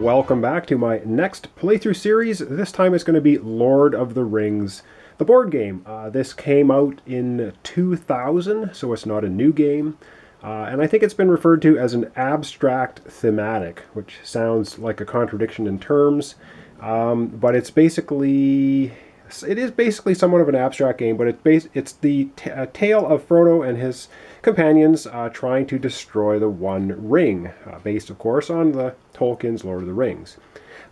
Welcome back to my next playthrough series. This time it's going to be Lord of the Rings, the board game. This came out in 2000, so it's not a new game. And I think it's been referred to as an abstract thematic, which sounds like a contradiction in terms. But it is basically somewhat of an abstract game, but it's the tale of Frodo and his companions trying to destroy the One Ring, based, of course, on the Tolkien's Lord of the Rings.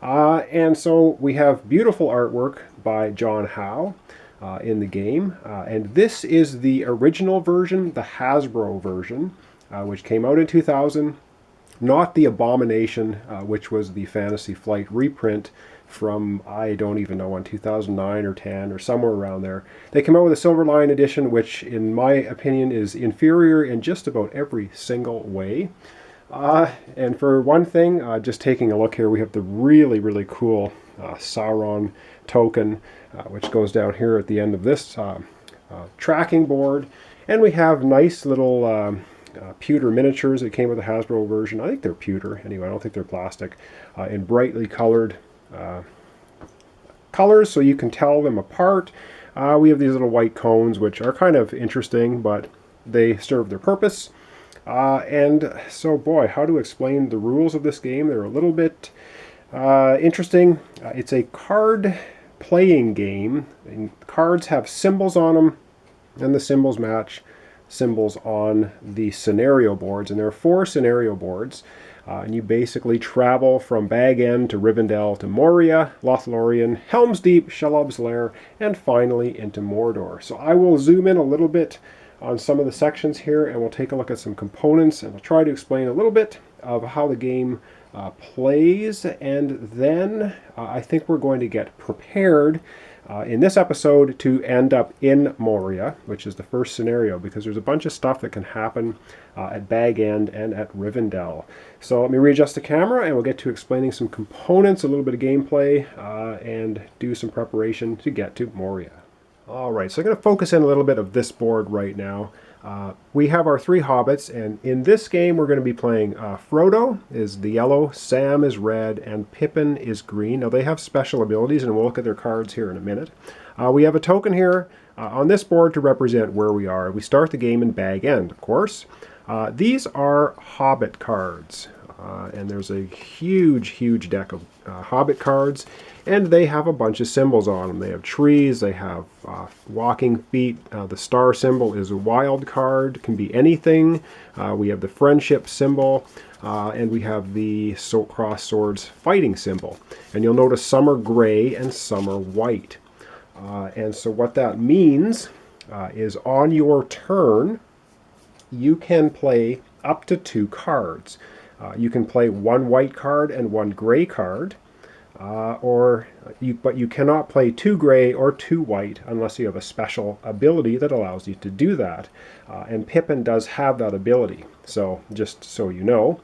And so we have beautiful artwork by John Howe in the game. And this is the original version, the Hasbro version, which came out in 2000. Not the Abomination, which was the Fantasy Flight reprint from, I don't even know, in 2009 or 10 or somewhere around there. They came out with a Silver Lion edition, which in my opinion is inferior in just about every single way. And for one thing, just taking a look here, we have the really, really cool Sauron Token, which goes down here at the end of this tracking board. And we have nice little pewter miniatures that came with the Hasbro version. I think they're pewter anyway, I don't think they're plastic, in brightly colored colors so you can tell them apart. We have these little white cones, which are kind of interesting, but they serve their purpose. And so, boy, how to explain the rules of this game? They're a little bit interesting. It's a card playing game. And cards have symbols on them, and the symbols match symbols on the scenario boards. And there are 4 scenario boards. And you basically travel from Bag End to Rivendell to Moria, Lothlorien, Helm's Deep, Shelob's Lair, and finally into Mordor. So I will zoom in a little bit on some of the sections here, and we'll take a look at some components, and we'll try to explain a little bit of how the game plays, and then I think we're going to get prepared in this episode to end up in Moria, which is the first scenario, because there's a bunch of stuff that can happen at Bag End and at Rivendell. So let me readjust the camera, and we'll get to explaining some components, a little bit of gameplay, and do some preparation to get to Moria. Alright, so I'm going to focus in a little bit of this board right now. We have our 3 hobbits, and in this game we're going to be playing Frodo is the yellow, Sam is red, and Pippin is green. Now they have special abilities, and we'll look at their cards here in a minute. We have a token here on this board to represent where we are. We start the game in Bag End, of course. These are Hobbit Cards, and there's a huge deck of Hobbit Cards, and they have a bunch of symbols on them. They have trees, they have walking feet. The star symbol is a wild card, can be anything. We have the friendship symbol, and we have the cross swords fighting symbol. And you'll notice some are gray and some are white. And so what that means is on your turn, you can play up to 2 cards. You can play 1 white card and 1 gray card, but you cannot play 2 gray or 2 white unless you have a special ability that allows you to do that. And Pippin does have that ability, so just so you know.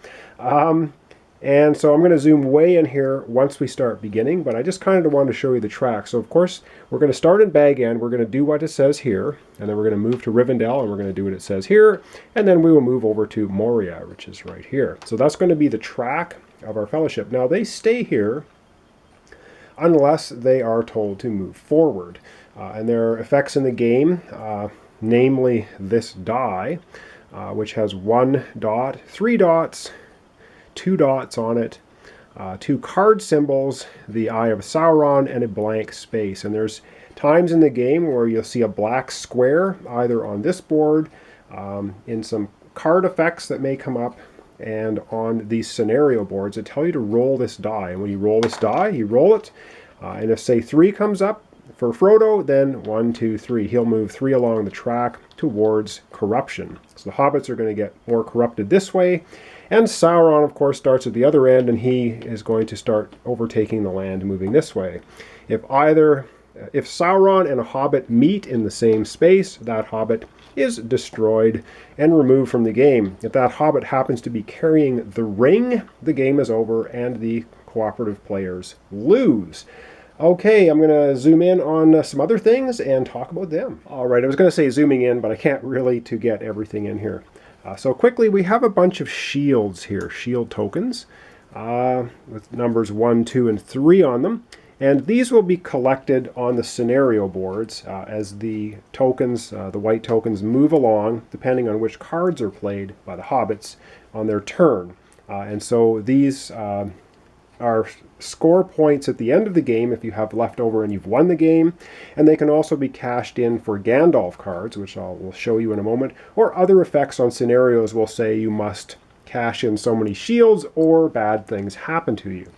And so I'm going to zoom way in here once we start beginning, but I just kind of wanted to show you the track. So of course, we're going to start in Bag End, we're going to do what it says here, and then we're going to move to Rivendell, and we're going to do what it says here, and then we will move over to Moria, which is right here. So that's going to be the track of our fellowship. Now they stay here unless they are told to move forward. And there are effects in the game, namely this die, which has 1 dot, 3 dots, 2 dots on it, 2 card symbols, the Eye of Sauron, and a blank space. And there's times in the game where you'll see a black square either on this board, in some card effects that may come up, and on these scenario boards that tell you to roll this die. And when you roll this die, you roll it, and if say 3 comes up for Frodo, then 1, 2, 3. He'll move 3 along the track towards corruption. So the hobbits are going to get more corrupted this way. And Sauron, of course, starts at the other end, and he is going to start overtaking the land, moving this way. If Sauron and a hobbit meet in the same space, that hobbit is destroyed and removed from the game. If that Hobbit happens to be carrying the ring, the game is over and the cooperative players lose. Okay, I'm going to zoom in on some other things and talk about them. All right, I was going to say zooming in, but I can't really to get everything in here. So quickly, we have a bunch of shields here, shield tokens, with numbers 1, 2, and 3 on them. And these will be collected on the scenario boards as the tokens, the white tokens, move along, depending on which cards are played by the hobbits on their turn. And so these are score points at the end of the game if you have left over and you've won the game. And they can also be cashed in for Gandalf cards, which will show you in a moment, or other effects on scenarios will say you must cash in so many shields or bad things happen to you.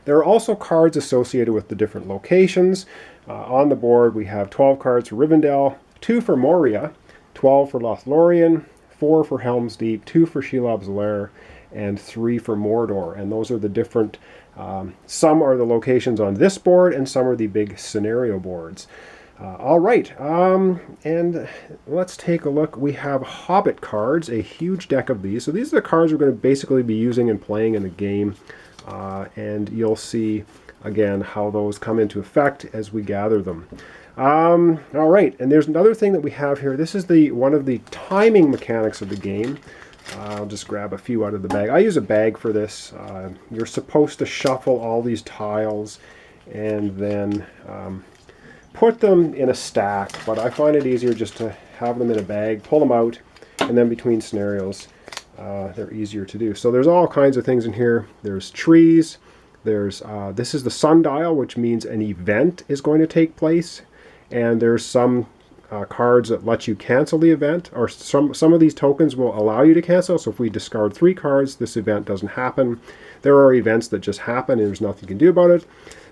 There are also cards associated with the different locations. On the board we have 12 cards for Rivendell, 2 for Moria, 12 for Lothlorien, 4 for Helm's Deep, 2 for Shelob's Lair, and 3 for Mordor. And those are the different, some are the locations on this board and some are the big scenario boards. All right, and let's take a look. We have Hobbit Cards, a huge deck of these. So these are the cards we're going to basically be using and playing in the game. And you'll see, again, how those come into effect as we gather them. All right, and there's another thing that we have here. This is one of the timing mechanics of the game. I'll just grab a few out of the bag. I use a bag for this. You're supposed to shuffle all these tiles and then put them in a stack, but I find it easier just to have them in a bag, pull them out, and then between scenarios, they're easier to do. So there's all kinds of things in here. There's trees. There's this is the sundial, which means an event is going to take place, and there's some cards that let you cancel the event, or some of these tokens will allow you to cancel. So if we discard 3 cards, this event doesn't happen. There are events that just happen and there's nothing you can do about it.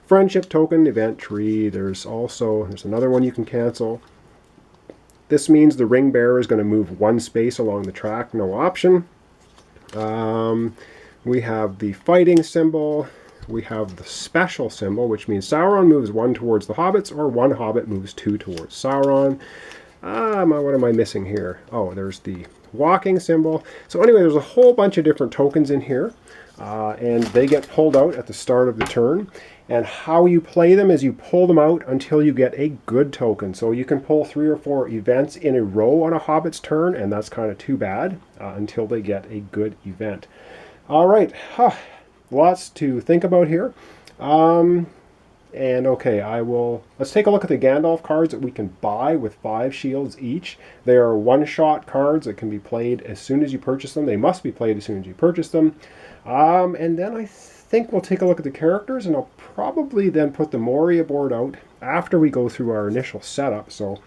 Friendship token, event tree. There's another one you can cancel. This means the ring bearer is going to move 1 space along the track, no option. We have the fighting symbol. We have the special symbol, which means Sauron moves 1 towards the hobbits, or 1 hobbit moves 2 towards Sauron. What am I missing here? Oh, there's the walking symbol. So anyway, there's a whole bunch of different tokens in here, and they get pulled out at the start of the turn. And how you play them is you pull them out until you get a good token. So you can pull 3 or 4 events in a row on a hobbit's turn, and that's kind of too bad until they get a good event. All right, lots to think about here. And okay, let's take a look at the Gandalf cards that we can buy with 5 shields each. They are one-shot cards that can be played as soon as you purchase them. They must be played as soon as you purchase them. And then I think we'll take a look at the characters, and I'll probably then put the Moria board out after we go through our initial setup. So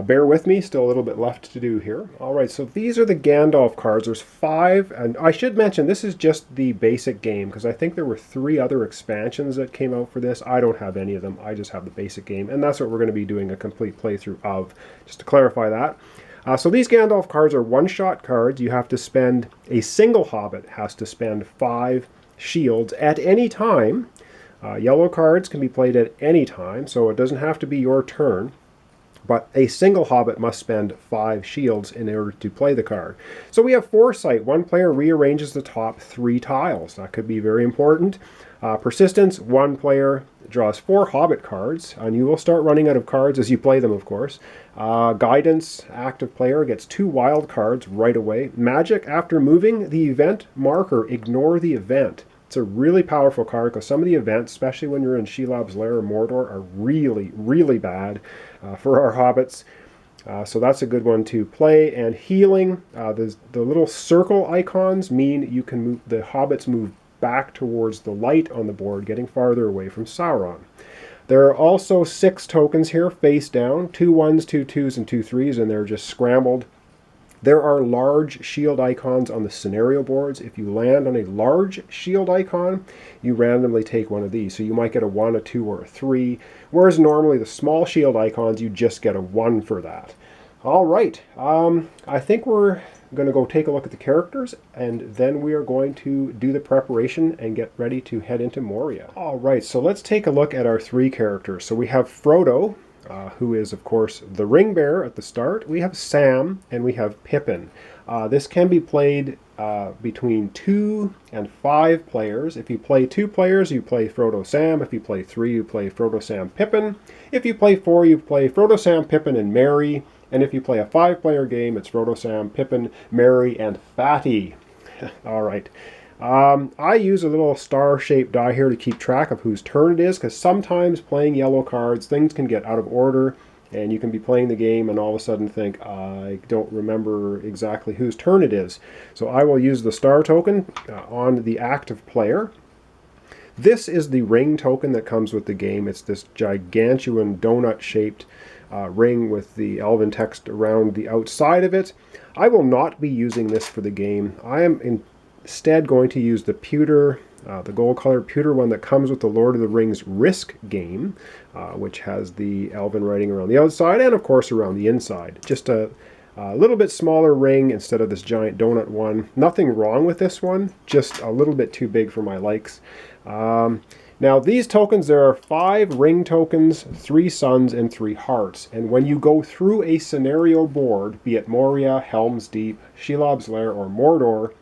bear with me, still a little bit left to do here. All right, so these are the Gandalf cards. There's 5, and I should mention this is just the basic game, because I think there were 3 other expansions that came out for this. I don't have any of them. I just have the basic game, and that's what we're going to be doing a complete playthrough of, just to clarify that. So these Gandalf cards are one-shot cards. You have to spend, a single hobbit has to spend 5 shields at any time. Yellow cards can be played at any time, so it doesn't have to be your turn. But a single hobbit must spend 5 shields in order to play the card. So we have foresight. One player rearranges the top 3 tiles. That could be very important. Persistence, one player draws 4 hobbit cards, and you will start running out of cards as you play them, of course. Guidance, active player gets 2 wild cards right away. Magic, after moving the event marker, ignore the event. It's a really powerful card because some of the events, especially when you're in Shelob's Lair or Mordor, are really, really bad for our hobbits. So that's a good one to play. And healing, the little circle icons mean you can move, the hobbits move back towards the light on the board, getting farther away from Sauron. There are also 6 tokens here face down, 2 1s, 2 2s, and 2 3s, and they're just scrambled. There are large shield icons on the scenario boards. If you land on a large shield icon, you randomly take one of these. So you might get a 1, a 2, or a 3, whereas normally the small shield icons, you just get a 1 for that. All right, I think we're going to go take a look at the characters, and then we are going to do the preparation and get ready to head into Moria. All right, so let's take a look at our 3 characters. So we have Frodo, who is, of course, the ring bearer at the start. We have Sam, and we have Pippin. This can be played between 2 and 5 players. If you play 2 players, you play Frodo Sam. If you play 3, you play Frodo Sam Pippin. If you play 4, you play Frodo Sam Pippin and Merry. And if you play a 5-player game, it's Frodo Sam Pippin, Merry, and Fatty. All right. I use a little star-shaped die here to keep track of whose turn it is, because sometimes playing yellow cards, things can get out of order, and you can be playing the game and all of a sudden think, I don't remember exactly whose turn it is. So I will use the star token on the active player. This is the ring token that comes with the game. It's this gigantuan donut-shaped ring with the elven text around the outside of it. I will not be using this for the game. I am instead going to use the pewter, the gold-colored pewter one that comes with the Lord of the Rings Risk game, which has the elven writing around the outside and, of course, around the inside. Just a little bit smaller ring instead of this giant donut one. Nothing wrong with this one, just a little bit too big for my likes. Now these tokens, there are 5 ring tokens, 3 suns, and 3 hearts. And when you go through a scenario board, be it Moria, Helm's Deep, Shelob's Lair, or Mordor,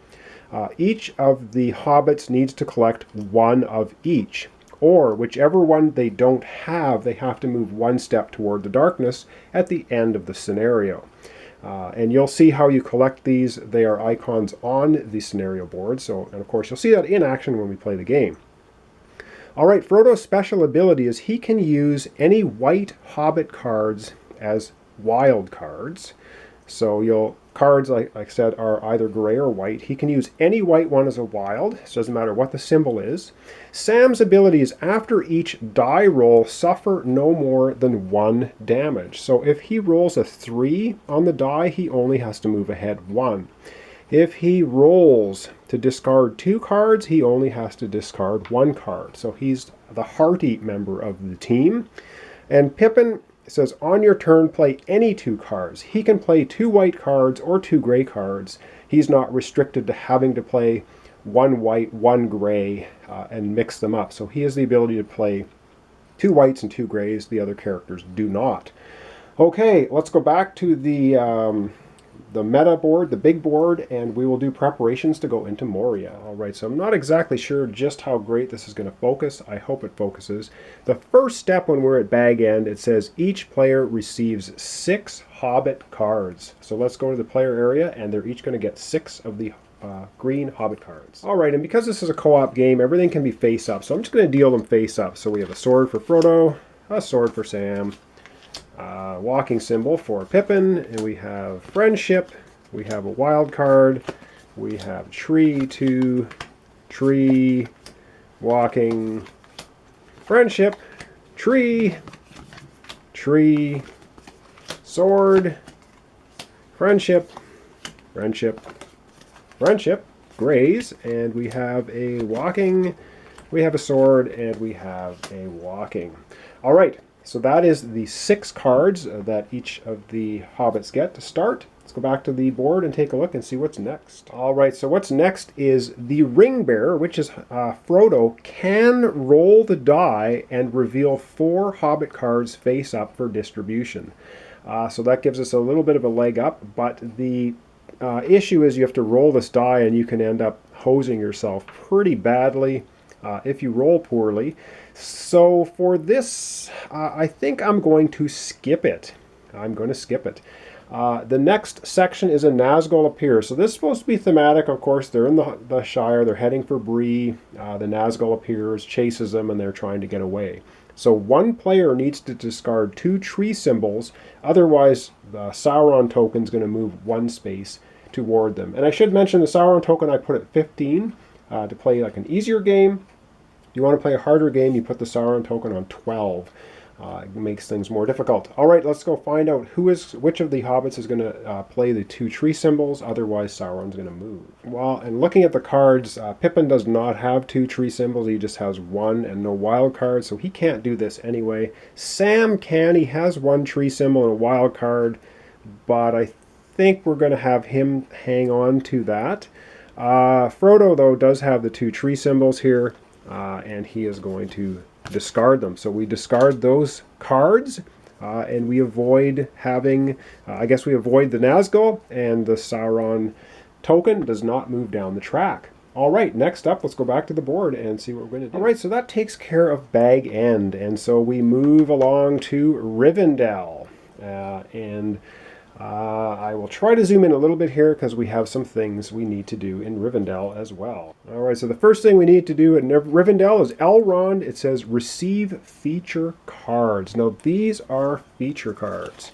each of the hobbits needs to collect 1 of each. Or whichever one they don't have, they have to move 1 step toward the darkness at the end of the scenario. And you'll see how you collect these. They are icons on the scenario board. So, and of course, you'll see that in action when we play the game. All right, Frodo's special ability is he can use any white Hobbit cards as wild cards. So cards, like I said, are either gray or white. He can use any white one as a wild. So it doesn't matter what the symbol is. Sam's ability is after each die roll, suffer no more than 1 damage. So if he rolls a 3 on the die, he only has to move ahead 1. If he rolls to discard 2 cards, he only has to discard 1 card. So he's the hearty member of the team. And Pippin says, on your turn, play any 2 cards. He can play 2 white cards or 2 gray cards. He's not restricted to having to play 1 white, 1 gray, and mix them up. So he has the ability to play 2 whites and 2 grays. The other characters do not. Okay, let's go back to the meta board, the big board, and we will do preparations to go into Moria. All right, so I'm not exactly sure just how great this is going to focus. I hope it focuses. The first step when we're at bag end, it says each player receives 6 Hobbit cards. So let's go to the player area, and they're each going to get 6 of the green Hobbit cards. All right, and because this is a co-op game, everything can be face up. So I'm just going to deal them face up. So we have a sword for Frodo, a sword for Sam, walking symbol for Pippin, and we have friendship, we have a wild card, we have tree, 2, tree, walking, friendship, tree, tree, sword, friendship, friendship, friendship, grays, and we have a walking, we have a sword, and we have a walking. All right. So that is the 6 cards that each of the hobbits get to start. Let's go back to the board and take a look and see what's next. All right, so what's next is the ring bearer, which is Frodo, can roll the die and reveal 4 hobbit cards face up for distribution. So that gives us a little bit of a leg up, but the issue is you have to roll this die and you can end up hosing yourself pretty badly if you roll poorly. So for this, I think I'm going to skip it. I'm going to skip it. The next section is a Nazgl Appear. So this is supposed to be thematic, of course. They're in the Shire. They're heading for Bree. The Nazgl appears, chases them, and they're trying to get away. So 1 player needs to discard 2 tree symbols. Otherwise, the Sauron token is going to move 1 space toward them. And I should mention the Sauron token I put at 15 to play like an easier game. If you want to play a harder game, you put the Sauron token on 12. It makes things more difficult. All right, let's go find out which of the hobbits is going to play the 2 tree symbols. Otherwise, Sauron's going to move. Well, and looking at the cards, Pippin does not have 2 tree symbols. He just has 1 and no wild card, so he can't do this anyway. Sam can. He has 1 tree symbol and a wild card, but I think we're going to have him hang on to that. Frodo, though, does have the 2 tree symbols here. And he is going to discard them. So we discard those cards. and we avoid having, I guess we avoid the Nazgl, and the Sauron Token does not move down the track. All right, next up, let's go back to the board and see what we're going to do. All right, so that takes care of Bag End, and so we move along to Rivendell. I will try to zoom in a little bit here because we have some things we need to do in Rivendell as well. All right, so the first thing we need to do in Rivendell is Elrond. It says receive feature cards. Now, these are feature cards,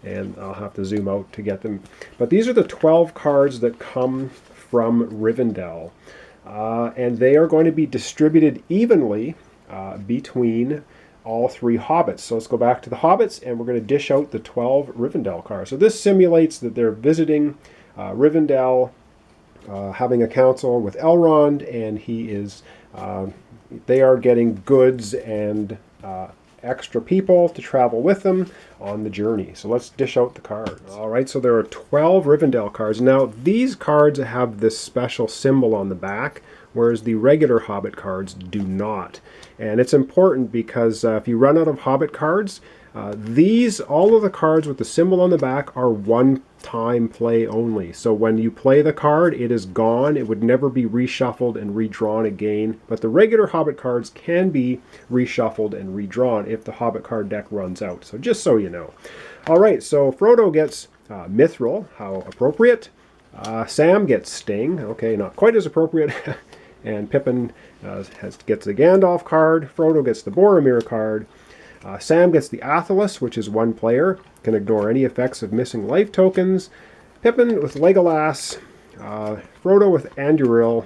and I'll have to zoom out to get them. But these are the 12 cards that come from Rivendell, and they are going to be distributed evenly between all 3 hobbits. So let's go back to the hobbits, and we're going to dish out the 12 Rivendell cards. So this simulates that they're visiting Rivendell, having a council with Elrond, and they are getting goods and extra people to travel with them on the journey. So let's dish out the cards. All right, so there are 12 Rivendell cards. Now, these cards have this special symbol on the back, whereas the regular Hobbit cards do not. And it's important because if you run out of Hobbit cards, all of the cards with the symbol on the back are one-time play only. So when you play the card, it is gone. It would never be reshuffled and redrawn again. But the regular Hobbit cards can be reshuffled and redrawn if the Hobbit card deck runs out. So just so you know. All right, so Frodo gets Mithril. How appropriate. Sam gets Sting. Okay, not quite as appropriate. And Pippin gets the Gandalf card. Frodo gets the Boromir card. Sam gets the Athelas, which is 1 player. Can ignore any effects of missing life tokens. Pippin with Legolas. Frodo with Anduril.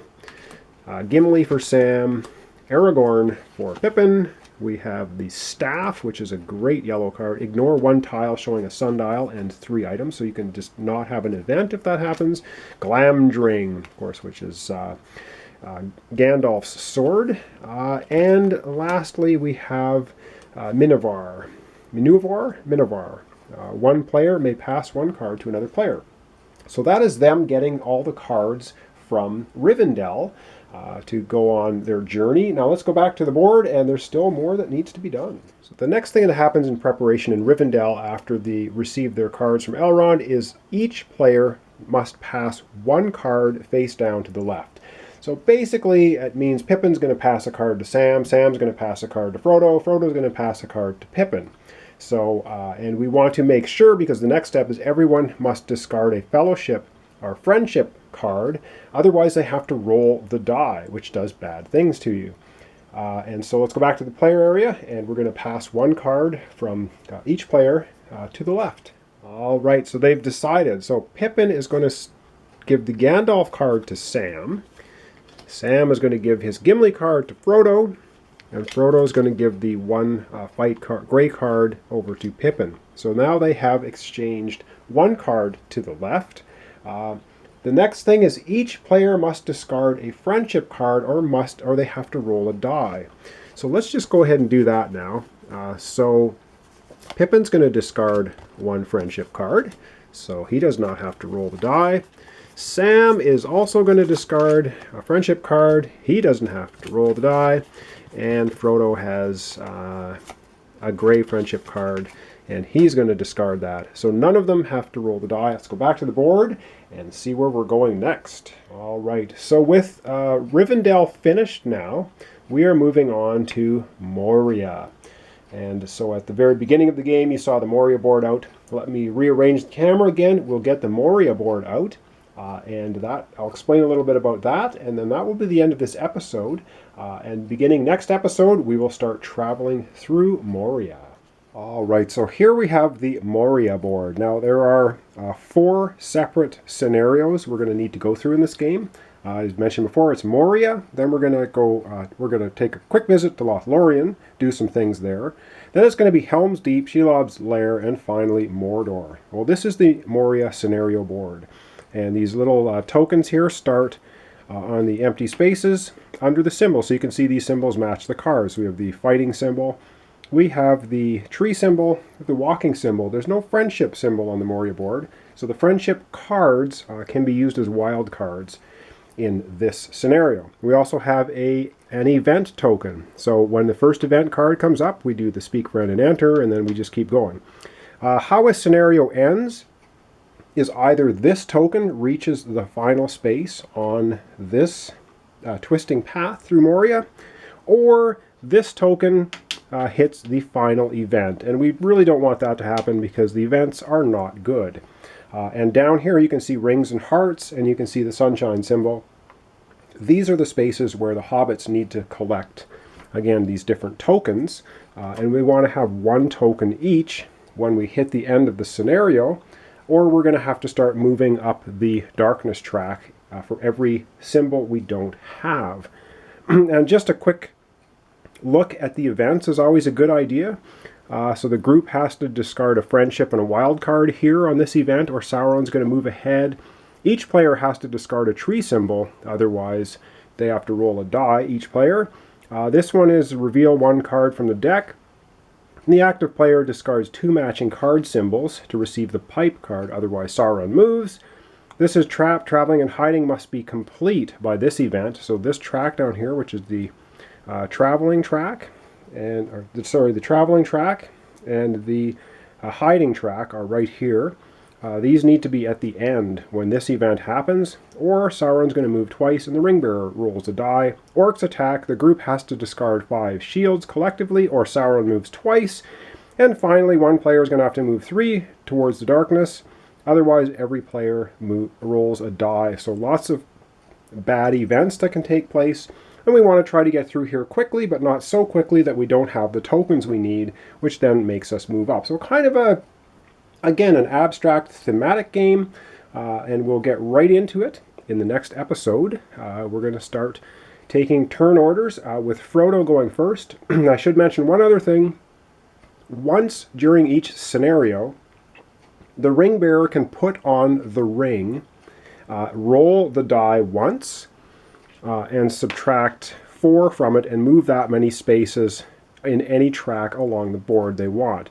Gimli for Sam. Aragorn for Pippin. We have the Staff, which is a great yellow card. Ignore 1 tile showing a sundial and 3 items, so you can just not have an event if that happens. Glamdring, of course, which is Gandalf's sword. And lastly, we have Minivar. 1 player may pass 1 card to another player. So that is them getting all the cards from Rivendell to go on their journey. Now let's go back to the board, and there's still more that needs to be done. So the next thing that happens in preparation in Rivendell after they receive their cards from Elrond is each player must pass 1 card face down to the left. So basically, it means Pippin's going to pass a card to Sam, Sam's going to pass a card to Frodo, Frodo's going to pass a card to Pippin. So, and we want to make sure, because the next step is everyone must discard a fellowship or friendship card, otherwise they have to roll the die, which does bad things to you. And so let's go back to the player area, and we're going to pass 1 card from each player to the left. All right, so they've decided. So Pippin is going to give the Gandalf card to Sam. Sam is going to give his Gimli card to Frodo, and Frodo is going to give the 1 gray card over to Pippin. So now they have exchanged 1 card to the left. The next thing is each player must discard a friendship card, or they have to roll a die. So let's just go ahead and do that now. So Pippin's going to discard 1 friendship card, so he does not have to roll the die. Sam is also going to discard a friendship card. He doesn't have to roll the die. And Frodo has a gray friendship card, and he's going to discard that. So none of them have to roll the die. Let's go back to the board and see where we're going next. All right, so with Rivendell finished now, we are moving on to Moria. And so at the very beginning of the game, you saw the Moria board out. Let me rearrange the camera again. We'll get the Moria board out. And that I'll explain a little bit about that, and then that will be the end of this episode. And beginning next episode, we will start traveling through Moria. All right, so here we have the Moria board. Now there are 4 separate scenarios we're going to need to go through in this game. As mentioned before, it's Moria. Then we're going to take a quick visit to Lothlorien, do some things there. Then it's going to be Helm's Deep, Shelob's Lair, and finally Mordor. Well, this is the Moria scenario board. And these little tokens here start on the empty spaces under the symbol. So you can see these symbols match the cards. We have the fighting symbol. We have the tree symbol, the walking symbol. There's no friendship symbol on the Moria board. So the friendship cards can be used as wild cards in this scenario. We also have a an event token. So when the first event card comes up, we do the speak, friend, and enter, and then we just keep going. How a scenario ends is either this token reaches the final space on this twisting path through Moria, or this token hits the final event. And we really don't want that to happen because the events are not good. And down here you can see rings and hearts, and you can see the sunshine symbol. These are the spaces where the hobbits need to collect, again, these different tokens. And we want to have one token each when we hit the end of the scenario, or we're going to have to start moving up the darkness track for every symbol we don't have. And just a quick look at the events is always a good idea. So the group has to discard a friendship and a wild card here on this event, or Sauron's going to move ahead. Each player has to discard a tree symbol, otherwise they have to roll a die, each player. This one is reveal one card from the deck. The active player discards 2 matching card symbols to receive the pipe card, otherwise Sauron moves. This is trap, traveling, and hiding must be complete by this event. So this track down here, which is the traveling track, the traveling track and the hiding track are right here. These need to be at the end when this event happens, or Sauron's going to move twice and the ring bearer rolls a die. Orcs attack, the group has to discard 5 shields collectively, or Sauron moves twice. And finally, one player is going to have to move 3 towards the darkness, otherwise every player rolls a die. So lots of bad events that can take place, and we want to try to get through here quickly, but not so quickly that we don't have the tokens we need, which then makes us move up. So kind of again, an abstract thematic game, and we'll get right into it in the next episode. We're going to start taking turn orders with Frodo going first. I should mention one other thing. Once during each scenario, the ring bearer can put on the ring, roll the die once, and subtract 4 from it and move that many spaces in any track along the board they want.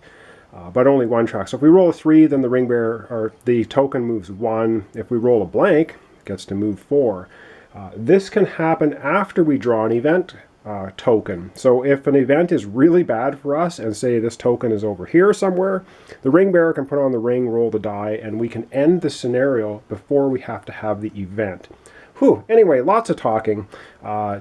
But only one track. So if we roll a 3, then the ring bearer, or the token, moves 1. If we roll a blank, it gets to move 4. This can happen after we draw an event token. So if an event is really bad for us, and say this token is over here somewhere, the ring bearer can put on the ring, roll the die, and we can end the scenario before we have to have the event. Whew. Anyway, lots of talking.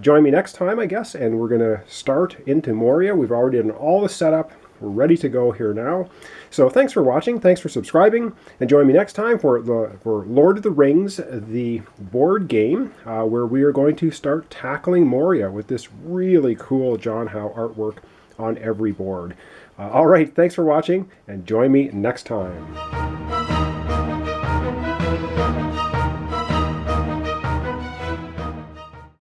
Join me next time, I guess, and we're going to start into Moria. We've already done all the setup. We're ready to go here now. So thanks for watching, thanks for subscribing, and join me next time for Lord of the Rings, the board game, where we are going to start tackling Moria with this really cool John Howe artwork on every board. All right, thanks for watching, and join me next time.